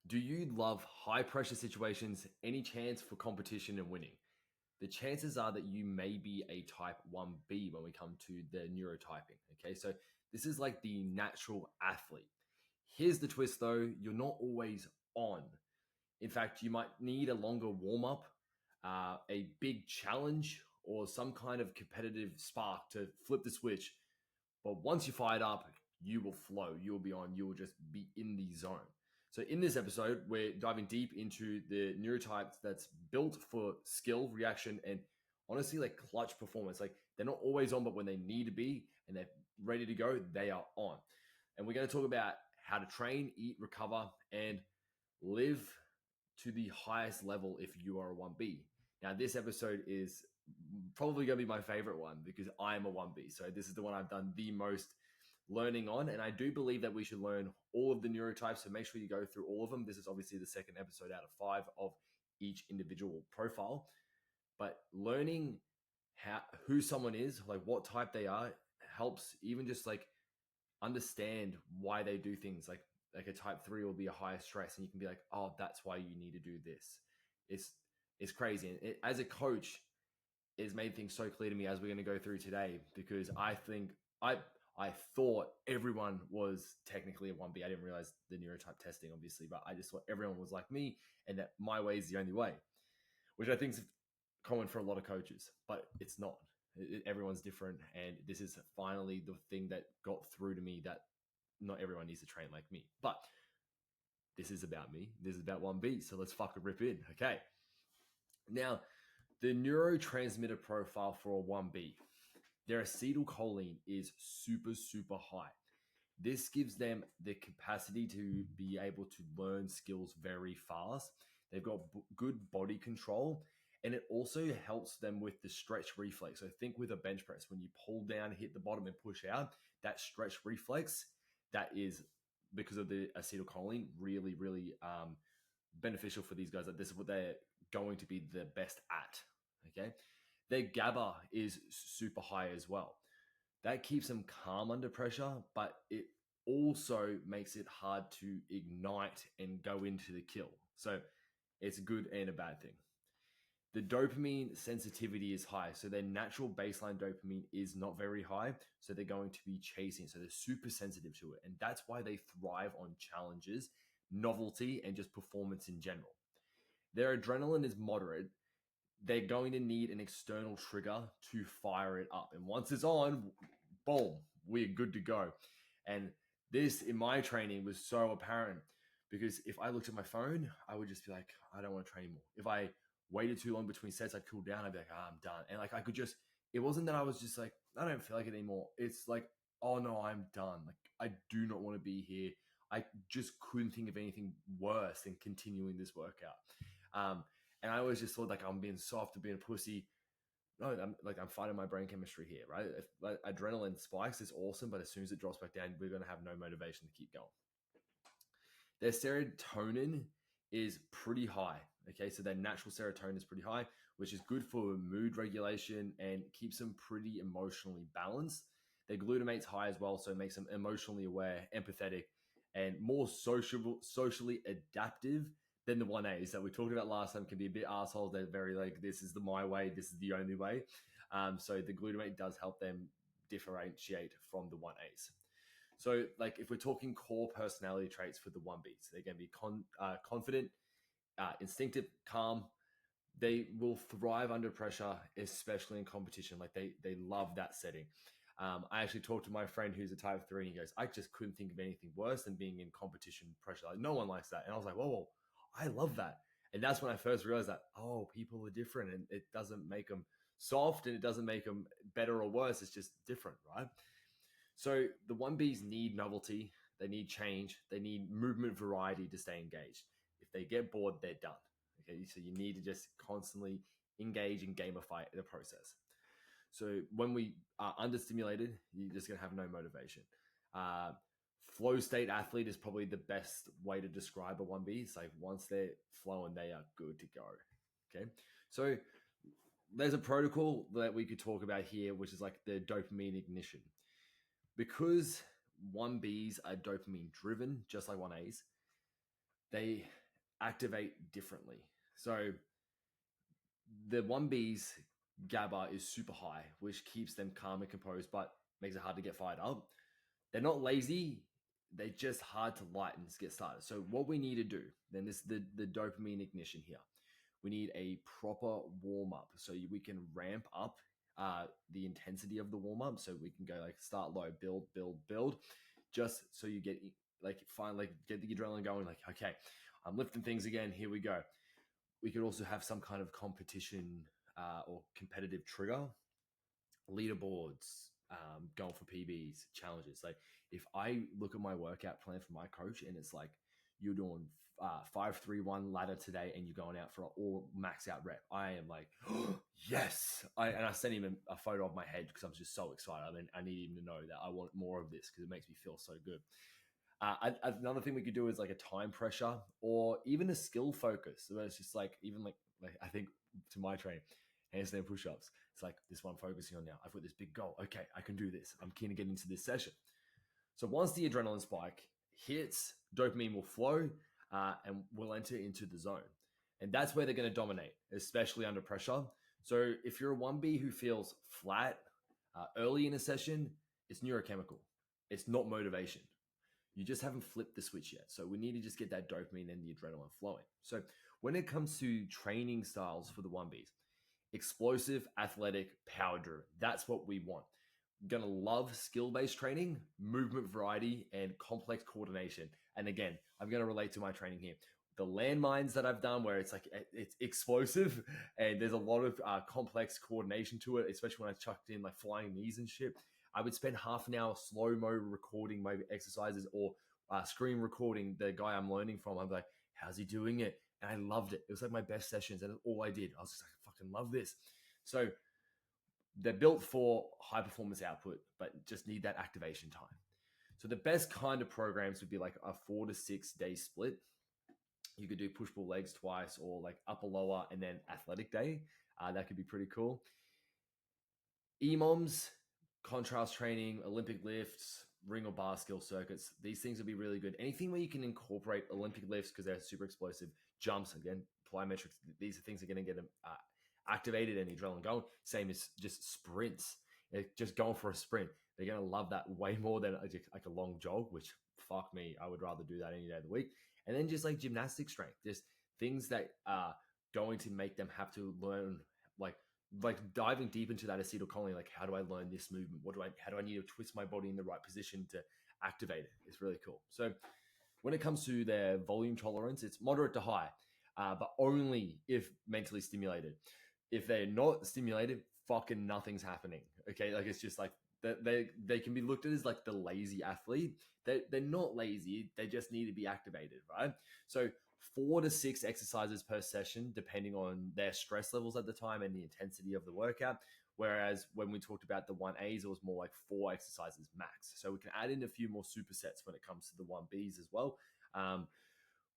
Do you love high pressure situations? Any chance for competition and winning? The chances are that you may be a type 1B when we come to the neurotyping. Okay, so this is like the natural athlete. Here's the twist though, you're not always on. In fact, you might need a longer warm up, a big challenge, or some kind of competitive spark to flip the switch. But once you fire it up, you will flow. You will be on. You will just be in the zone. So in this episode, we're diving deep into the neurotypes that's built for skill, reaction, and honestly, like clutch performance. Like they're not always on, but when they need to be and they're ready to go, they are on. And we're going to talk about how to train, eat, recover, and live to the highest level if you are a 1B. Now, this episode is probably going to be my favorite one because I'm a 1B. So this is the one I've done the most learning on. And I do believe that we should learn all of the neurotypes. So make sure you go through all of them. This is obviously the second episode out of 5 of each individual profile. But learning who someone is, like what type they are, helps even just like understand why they do things. Like a type 3 will be a higher stress, and you can be like, oh, that's why you need to do this. It's crazy. And as a coach, it's made things so clear to me as we're going to go through today, because I think I thought everyone was technically a 1B. I didn't realize the neurotype testing, obviously, but I just thought everyone was like me and that my way is the only way, which I think is common for a lot of coaches, but it's not. Everyone's different. And this is finally the thing that got through to me, that not everyone needs to train like me. But this is about me. This is about 1B. So let's fucking rip in. Okay. Now, the neurotransmitter profile for a 1B, their acetylcholine is super, super high. This gives them the capacity to be able to learn skills very fast. They've got good body control, and it also helps them with the stretch reflex. So think with a bench press, when you pull down, hit the bottom and push out, that stretch reflex, that is because of the acetylcholine, really, really beneficial for these guys. That this is what they're going to be the best at. Okay. Their GABA is super high as well. That keeps them calm under pressure, but it also makes it hard to ignite and go into the kill. So it's a good and a bad thing. The dopamine sensitivity is high. So their natural baseline dopamine is not very high. So they're going to be chasing. So they're super sensitive to it. And that's why they thrive on challenges, novelty, and just performance in general. Their adrenaline is moderate. They're going to need an external trigger to fire it up. And once it's on, boom, we're good to go. And this in my training was so apparent, because if I looked at my phone, I would just be like, I don't want to train anymore. If I waited too long between sets, I'd cool down. I'd be like, I'm done. And like, I could just, it wasn't that I was just like, I don't feel like it anymore. It's like, oh no, I'm done. Like, I do not want to be here. I just couldn't think of anything worse than continuing this workout. And I always just thought like I'm being soft and being a pussy. No, I'm fighting my brain chemistry here, right? If like, adrenaline spikes is awesome, but as soon as it drops back down, we're going to have no motivation to keep going. Their serotonin is pretty high. Okay, so their natural serotonin is pretty high, which is good for mood regulation and keeps them pretty emotionally balanced. Their glutamate's high as well, so it makes them emotionally aware, empathetic, and more socially adaptive than the 1As that we talked about last time. Can be a bit assholes. They're very like, this is my way, this is the only way. So the glutamate does help them differentiate from the 1As. So like if we're talking core personality traits for the 1Bs, they're going to be confident, instinctive, calm. They will thrive under pressure, especially in competition. Like they love that setting. I actually talked to my friend who's a type 3, and he goes, I just couldn't think of anything worse than being in competition pressure. Like no one likes that. And I was like, whoa, I love that. And that's when I first realized that, oh, people are different, and it doesn't make them soft and it doesn't make them better or worse. It's just different, right? So the 1Bs need novelty. They need change. They need movement variety to stay engaged. If they get bored, they're done. Okay, so you need to just constantly engage and gamify the process. So when we are understimulated, you're just going to have no motivation. Flow state athlete is probably the best way to describe a 1B. It's like once they're flowing, they are good to go. Okay, so there's a protocol that we could talk about here, which is like the dopamine ignition. Because 1Bs are dopamine driven, just like 1As, they activate differently. So the 1B's GABA is super high, which keeps them calm and composed, but makes it hard to get fired up. They're not lazy, they're just hard to light and get started. So what we need to do, then this is the dopamine ignition here. We need a proper warm up so we can ramp up the intensity of the warm up. So we can go like start low, build, build, build, just so you get like finally get the adrenaline going. Like, okay, I'm lifting things again. Here we go. We could also have some kind of competition or competitive trigger, leaderboards, going for PBs, challenges. Like if I look at my workout plan for my coach and it's like you're doing 5-3-1 ladder today and you're going out for an all max out rep, I am like, oh, yes. And I sent him a photo of my head because I'm just so excited. I mean, I need him to know that I want more of this because it makes me feel so good. Another thing we could do is like a time pressure or even a skill focus. So it's just like even like I think to my training, handstand push-ups. It's like this one I'm focusing on now. I've got this big goal. Okay, I can do this. I'm keen to get into this session. So once the adrenaline spike hits, dopamine will flow and we'll enter into the zone. And that's where they're going to dominate, especially under pressure. So if you're a 1B who feels flat early in a session, it's neurochemical. It's not motivation. You just haven't flipped the switch yet. So we need to just get that dopamine and the adrenaline flowing. So when it comes to training styles for the 1Bs, explosive, athletic, power driven. That's what we want. Gonna love skill-based training, movement variety, and complex coordination. And again, I'm gonna relate to my training here. The landmines that I've done where it's like it's explosive and there's a lot of complex coordination to it, especially when I chucked in like flying knees and shit. I would spend half an hour slow-mo recording my exercises or screen recording the guy I'm learning from. I'm like, how's he doing it? And I loved it. It was like my best sessions and all I did. I was just like, I fucking love this. So they're built for high performance output, but just need that activation time. So the best kind of programs would be like a 4 to 6 day split. You could do push pull legs twice or like upper lower and then athletic day. That could be pretty cool. EMOMs, contrast training, Olympic lifts, ring or bar skill circuits. These things would be really good. Anything where you can incorporate Olympic lifts because they're super explosive. Jumps, again, plyometrics. These are things that are going to get them activated and adrenaline going. Same as just sprints. Just going for a sprint. They're going to love that way more than like a long jog, which fuck me, I would rather do that any day of the week. And then just like gymnastic strength, just things that are going to make them have to learn like diving deep into that acetylcholine, like how do I learn this movement? How do I need to twist my body in the right position to activate it? It's really cool. So when it comes to their volume tolerance, it's moderate to high, but only if mentally stimulated. If they're not stimulated, fucking nothing's happening. Okay, like it's just like they can be looked at as like the lazy athlete. They're not lazy. They just need to be activated, right? So 4 to 6 exercises per session, depending on their stress levels at the time and the intensity of the workout. Whereas when we talked about the 1As, it was more like 4 exercises max. So we can add in a few more supersets when it comes to the 1Bs as well.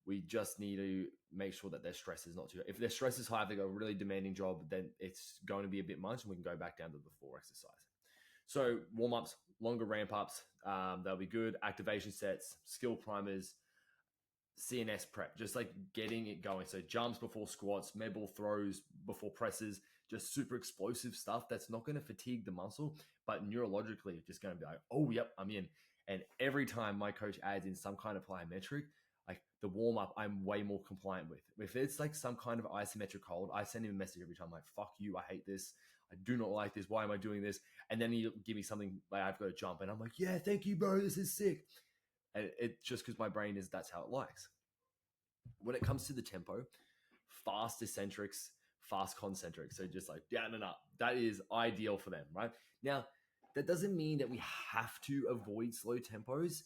We just need to make sure that their stress is not too. If their stress is high, if they've got a really demanding job, then it's going to be a bit much, and we can go back down to the 4 exercise. So warm ups, longer ramp ups, they'll be good. Activation sets, skill primers, CNS prep, just like getting it going. So jumps before squats, med ball throws before presses, just super explosive stuff that's not going to fatigue the muscle, but neurologically, it's just going to be like, oh, yep, I'm in. And every time my coach adds in some kind of plyometric, like the warm up, I'm way more compliant with. If it's like some kind of isometric hold, I send him a message every time, like, fuck you, I hate this. I do not like this. Why am I doing this? And then he'll give me something like I've got to jump. And I'm like, yeah, thank you, bro. This is sick. And it just because my brain is, that's how it likes. When it comes to the tempo, fast eccentrics, fast concentrics. So just like down and up. That is ideal for them, right? Now, that doesn't mean that we have to avoid slow tempos.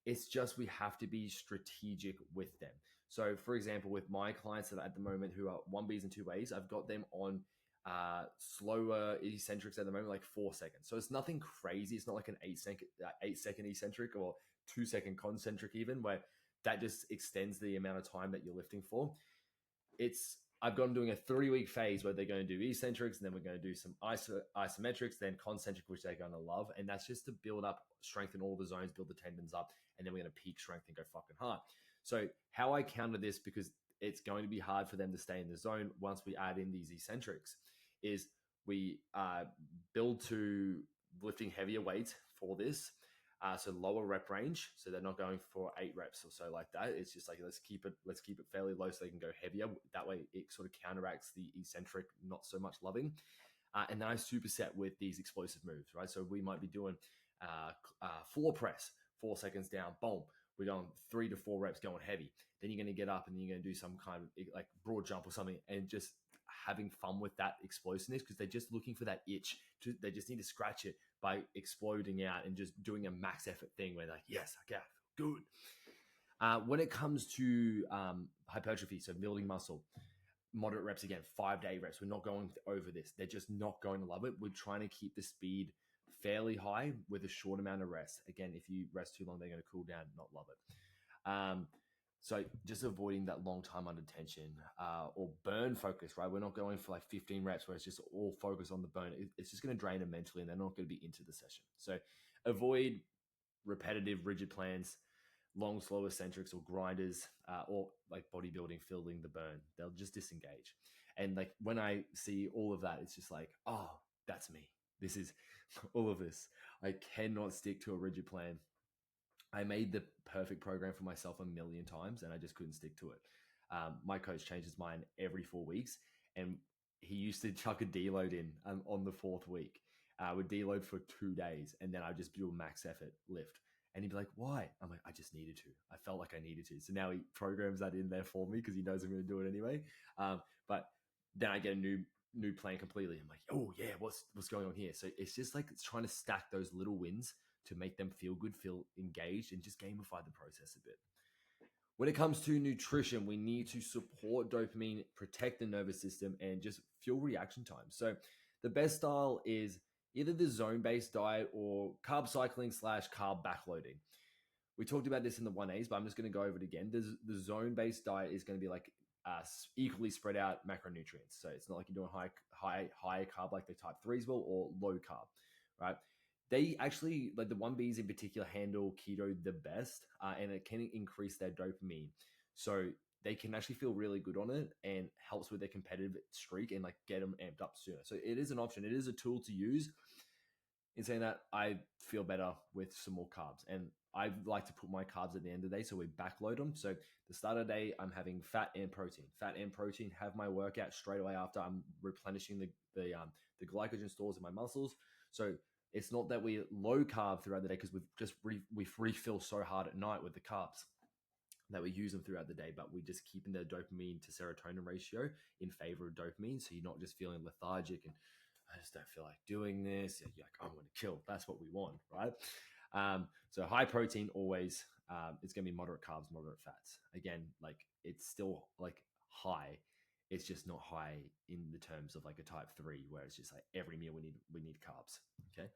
It's just we have to be strategic with them. So, for example, with my clients that at the moment who are 1Bs and 2As, I've got them on slower eccentrics at the moment, like 4 seconds. So it's nothing crazy. It's not like an 8-second eccentric or 2-second concentric even, where that just extends the amount of time that you're lifting for. I've got them doing a 3-week phase where they're going to do eccentrics, and then we're going to do some isometrics, then concentric, which they're going to love. And that's just to build up strength in all the zones, build the tendons up, and then we're going to peak strength and go fucking hard. So how I counter this, because it's going to be hard for them to stay in the zone once we add in these eccentrics. Is we build to lifting heavier weights for this. So lower rep range, so they're not going for 8 reps or so like that. It's just like let's keep it fairly low so they can go heavier. That way, it sort of counteracts the eccentric not so much loving. And then I superset with these explosive moves, right? So we might be doing floor press, 4 seconds down, boom. We're going 3 to 4 reps going heavy. Then you're going to get up and then you're going to do some kind of like broad jump or something, and just having fun with that explosiveness, because they're just looking for that itch. They just need to scratch it by exploding out and just doing a max effort thing where they're like, yes, okay, I feel good. When it comes to hypertrophy, so building muscle, moderate reps again, 5 to 8 reps. We're not going over this. They're just not going to love it. We're trying to keep the speed fairly high with a short amount of rest. Again, if you rest too long, they're going to cool down, not love it. So just avoiding that long time under tension or burn focus, right? We're not going for like 15 reps where it's just all focus on the burn. It's just going to drain them mentally and they're not going to be into the session. So avoid repetitive, rigid plans, long, slow eccentrics or grinders or like bodybuilding filling the burn. They'll just disengage. And like when I see all of that, it's just like, oh, that's me. This is all of this. I cannot stick to a rigid plan. I made the perfect program for myself a million times and I just couldn't stick to it. My coach changes mine every 4 weeks, and he used to chuck a deload in on the 4th week. I would deload for 2 days and then I'd just do a max effort lift. And he'd be like, why? I'm like, I just needed to. I felt like I needed to. So now he programs that in there for me because he knows I'm going to do it anyway. But then I get a new plan completely. I'm like, oh yeah, what's going on here? So it's just like it's trying to stack those little wins to make them feel good, feel engaged, and just gamify the process a bit. When it comes to nutrition, we need to support dopamine, protect the nervous system, and just fuel reaction time. So the best style is either the zone-based diet or carb cycling / carb backloading. We talked about this in the 1As, but I'm just going to go over it again. The zone-based diet is going to be like equally spread out macronutrients. So it's not like you're doing high carb like the type 3s will, or low carb, right? They actually, like the 1Bs in particular, handle keto the best, and it can increase their dopamine. So they can actually feel really good on it and helps with their competitive streak and like get them amped up sooner. So it is an option. It is a tool to use. In saying that, I feel better with some more carbs, and I like to put my carbs at the end of the day, so we backload them. So the start of the day, I'm having fat and protein. Have my workout straight away after. I'm replenishing the glycogen stores in my muscles. So it's not that we low carb throughout the day because we refill so hard at night with the carbs that we use them throughout the day, but we're just keeping the dopamine to serotonin ratio in favor of dopamine. So you're not just feeling lethargic and I just don't feel like doing this. You're like, I'm going to kill. That's what we want, right? So high protein always. It's going to be moderate carbs, moderate fats. Again, like it's still like high. It's just not high in the terms of like a type 3, where it's just like every meal we need carbs. Okay.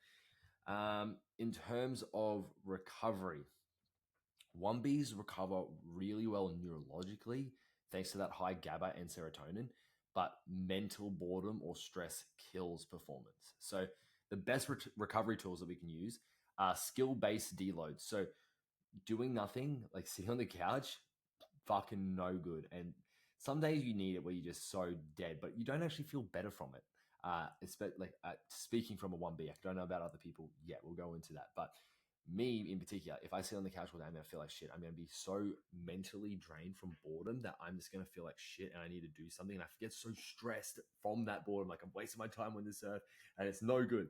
In terms of recovery, 1Bs recover really well neurologically thanks to that high GABA and serotonin, but mental boredom or stress kills performance. So the best recovery tools that we can use are skill-based deloads. So doing nothing, like sitting on the couch, fucking no good. And some days you need it where you're just so dead, but you don't actually feel better from it. Speaking from a 1B, I don't know about other people yet. We'll go into that. But me in particular, if I sit on the couch all day, I'm going to feel like shit. I'm going to be so mentally drained from boredom that I'm just going to feel like shit and I need to do something. And I get so stressed from that boredom. Like I'm wasting my time on this earth and it's no good.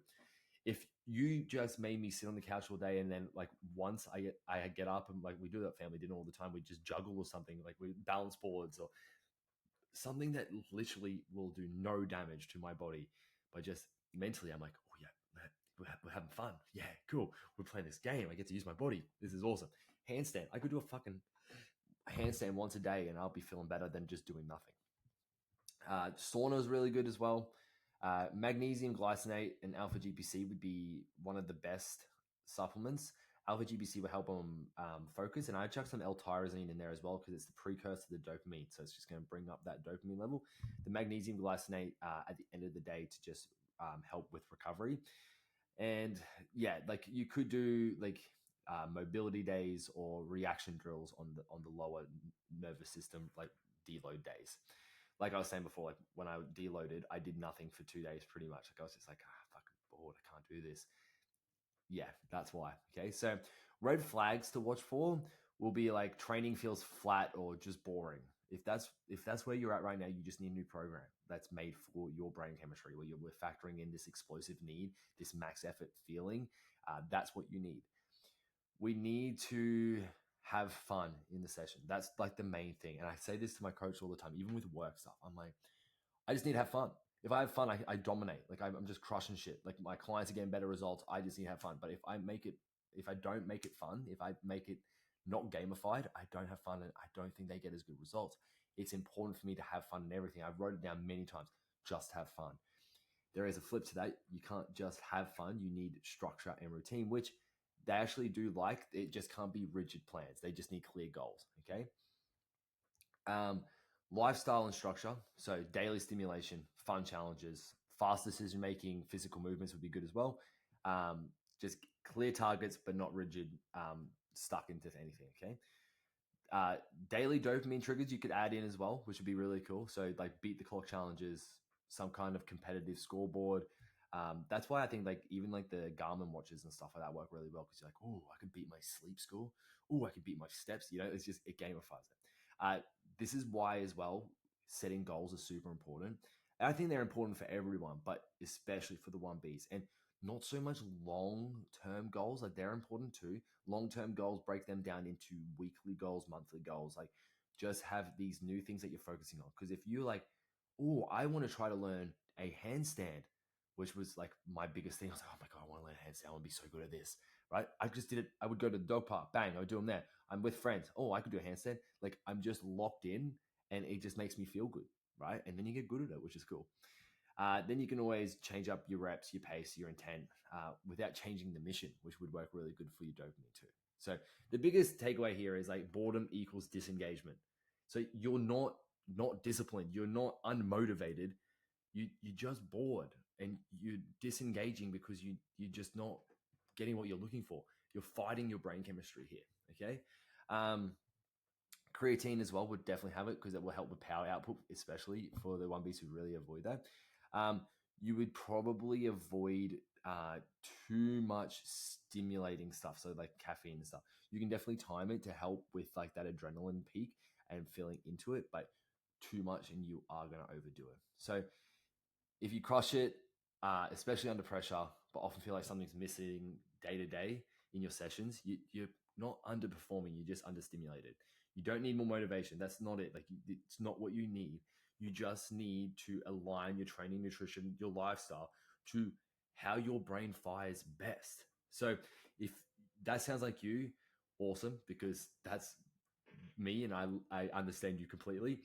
If you just made me sit on the couch all day and then like once I get up and like we do that family dinner all the time, we just juggle or something, like we balance boards or something that literally will do no damage to my body, but just mentally I'm like, oh yeah, we're having fun. Yeah, cool. We're playing this game. I get to use my body. This is awesome. Handstand. I could do a fucking handstand once a day and I'll be feeling better than just doing nothing. Sauna is really good as well. Magnesium glycinate and alpha GPC would be one of the best supplements. Alpha GPC will help them focus, and I chuck some L-tyrosine in there as well because it's the precursor to the dopamine, so it's just going to bring up that dopamine level. The magnesium glycinate at the end of the day to just help with recovery. And yeah, like you could do like mobility days or reaction drills on the lower nervous system, like deload days. Like I was saying before, like when I deloaded, I did nothing for 2 days pretty much. Like I was just like, fucking bored. I can't do this. Yeah, that's why. Okay. So red flags to watch for will be like training feels flat or just boring. If that's where you're at right now, you just need a new program that's made for your brain chemistry, where we're factoring in this explosive need, this max effort feeling. That's what you need. We need to have fun in the session. That's like the main thing. And I say this to my coach all the time, even with work stuff. I'm like, I just need to have fun. If I have fun, I dominate. Like I'm just crushing shit. Like my clients are getting better results. I just need to have fun. But if I don't make it fun, if I make it not gamified, I don't have fun, and I don't think they get as good results. It's important for me to have fun in everything. I've wrote it down many times. Just have fun. There is a flip to that. You can't just have fun. You need structure and routine, which they actually do like. It just can't be rigid plans. They just need clear goals. Okay. Um, Lifestyle and structure. So daily stimulation, fun challenges, fast decision making, physical movements would be good as well. Just clear targets, but not rigid, stuck into anything. Okay. Uh, Daily dopamine triggers you could add in as well, which would be really cool. So like beat the clock challenges, some kind of competitive scoreboard. That's why I think like even like the Garmin watches and stuff like that work really well, because you're like, oh, I can beat my sleep score. Oh, I can beat my steps. It's just it gamifies it. This is why as well setting goals are super important. And I think they're important for everyone, but especially for the 1Bs. And not so much long-term goals, like they're important too. Long-term goals, break them down into weekly goals, monthly goals. Like just have these new things that you're focusing on. Because if you're like, oh, I want to try to learn a handstand, which was like my biggest thing. I was like, oh my God, I want to learn a handstand. I want to be so good at this, right? I just did it. I would go to the dog park, bang, I would do them there. I'm with friends. Oh, I could do a handstand. Like I'm just locked in, and it just makes me feel good, right? And then you get good at it, which is cool. Then you can always change up your reps, your pace, your intent without changing the mission, which would work really good for your dopamine too. So the biggest takeaway here is like boredom equals disengagement. So you're not disciplined, you're not unmotivated, you're just bored, and you're disengaging because you're just not getting what you're looking for. You're fighting your brain chemistry here. Okay. Um, Creatine as well would definitely have it because it will help with power output, especially for the 1Bs who really avoid that. You would probably avoid too much stimulating stuff, so like caffeine and stuff. You can definitely time it to help with like that adrenaline peak and feeling into it, but too much and you are going to overdo it. So if you crush it, especially under pressure, but often feel like something's missing day to day in your sessions, you're not underperforming, you're just understimulated. You don't need more motivation. That's not it. Like it's not what you need. You just need to align your training, nutrition, your lifestyle to how your brain fires best. So if that sounds like you, awesome, because that's me and I understand you completely.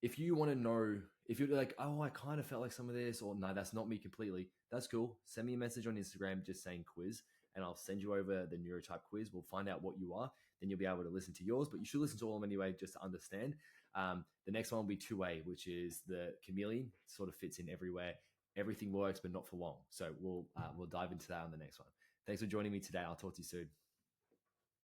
If you want to know, if you're like, oh, I kind of felt like some of this, or no, that's not me completely, that's cool. Send me a message on Instagram just saying quiz, and I'll send you over the Neurotype quiz. We'll find out what you are. Then you'll be able to listen to yours, but you should listen to all of them anyway just to understand. The next one will be 2A, which is the chameleon. Sort of fits in everywhere. Everything works, but not for long. So we'll dive into that on the next one. Thanks for joining me today. I'll talk to you soon.